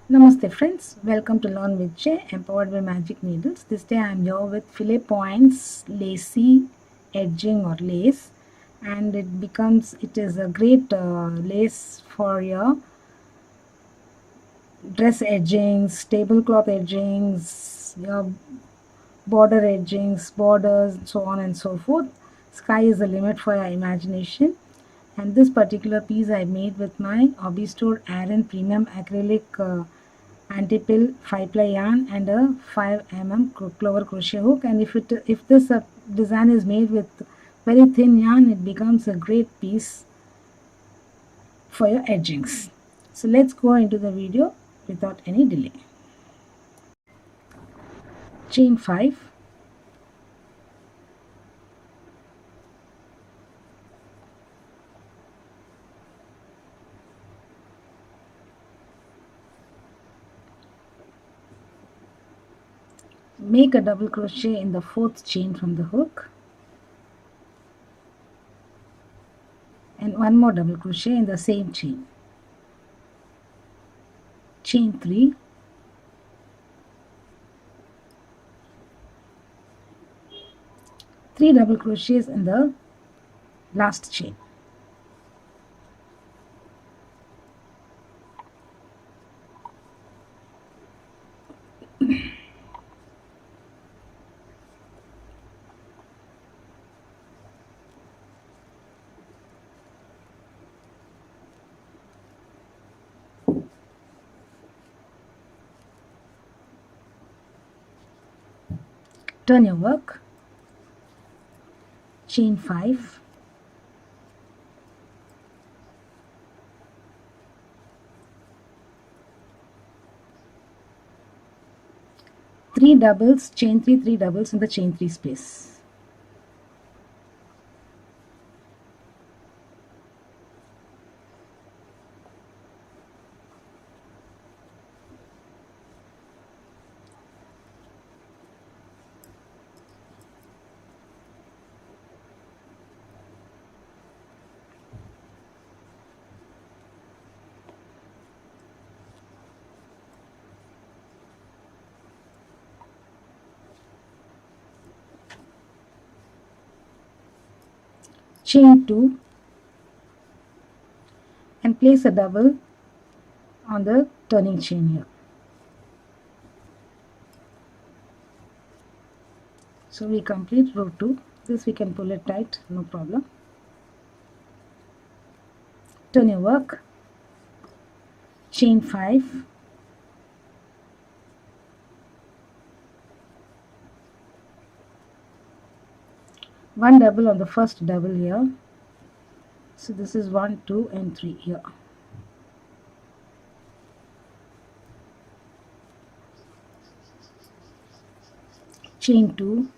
Namaste friends, welcome to Learn with Jay, empowered by Magic Needles. This day I am here with Filet Points lacy edging or lace, and it is a great lace for your dress edgings, tablecloth edgings, your border edgings, borders, so on and so forth. Sky is the limit for your imagination. And this particular piece I made with my hobby store Aran premium acrylic anti-pill 5-ply yarn and a 5 mm clover crochet hook. And if this design is made with very thin yarn, it becomes a great piece for your edgings. So let's go into the video without any delay. Chain 5, make a double crochet in the 4th chain from the hook, and one more double crochet in the same chain. Chain 3, three double crochets in the last chain. Turn your work, chain 5, three doubles, chain 3, 3 doubles in the chain 3 space. Chain 2 and place a double on the turning chain here. So we complete row 2. This we can pull it tight, no problem. Turn your work, chain 5, one double on the first double here. So this is 1, 2 and 3 here. Chain 2,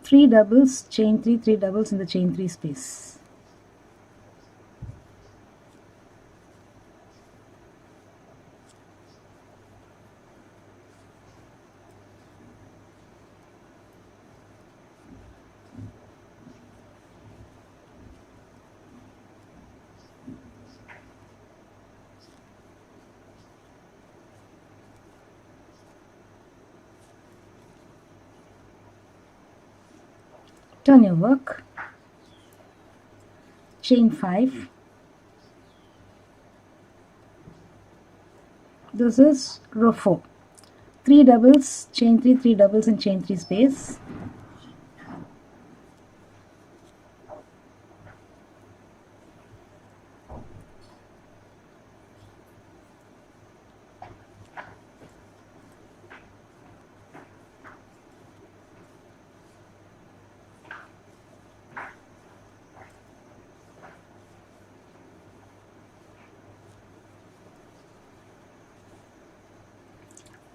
3 doubles, chain 3, 3 doubles in the chain 3 space. Turn your work, chain 5, this is row 4, 3 doubles, chain 3, 3 doubles in chain 3 space,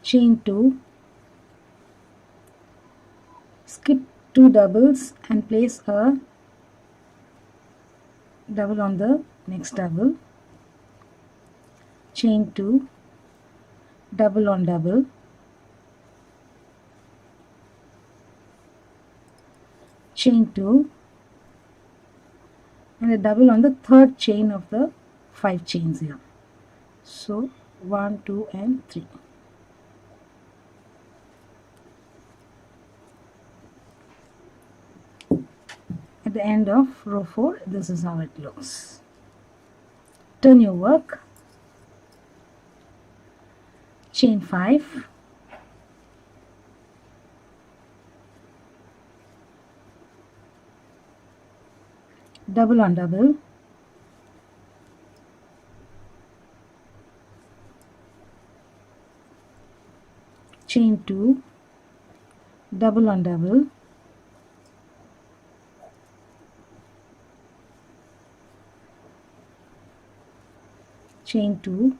chain 2, skip 2 doubles and place a double on the next double, chain 2, double on double, chain 2 and a double on the third chain of the 5 chains here. So 1, 2 and 3. At the end of row 4, this is how it looks. Turn your work, chain 5, double on double, chain 2, double on double, chain 2,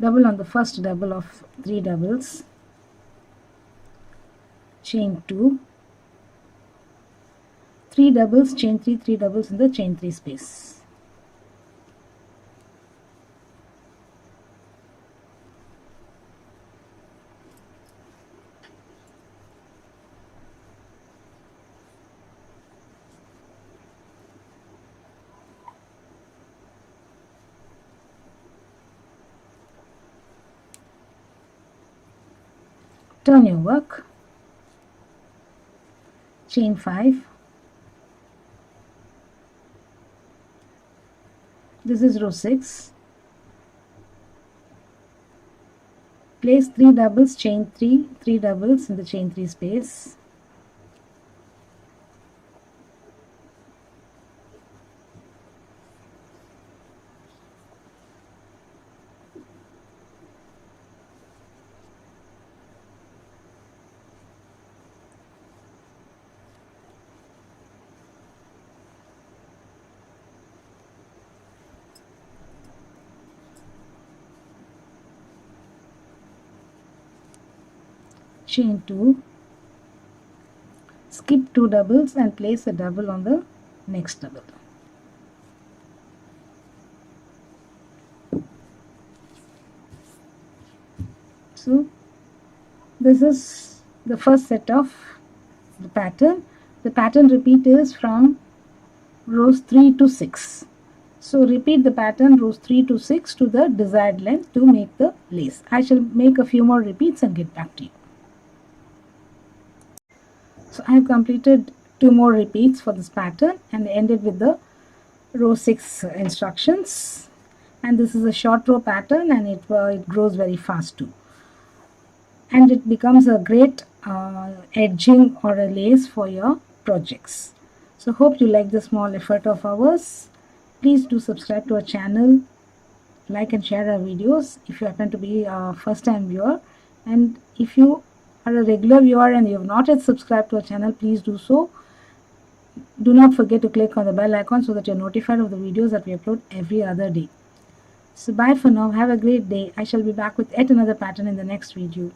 double on the first double of 3 doubles, chain 2, 3 doubles, chain 3, 3 doubles in the chain 3 space. Turn your work, chain 5, this is row 6, place 3 doubles, chain 3, 3 doubles in the chain 3 space, chain 2, skip 2 doubles and place a double on the next double. So this is the first set of the pattern. The pattern repeat is from rows 3 to 6. So repeat the pattern rows 3 to 6 to the desired length to make the lace. I shall make a few more repeats and get back to you. So I have completed 2 more repeats for this pattern and ended with the row 6 instructions. And this is a short row pattern and it grows very fast too. And it becomes a great edging or a lace for your projects. So hope you like the small effort of ours. Please do subscribe to our channel, like and share our videos if you happen to be a first time viewer, and if you are a regular viewer and you have not yet subscribed to our channel, please do so. Do not forget to click on the bell icon so that you're notified of the videos that we upload every other day. So bye for now, have a great day. I shall be back with yet another pattern in the next video.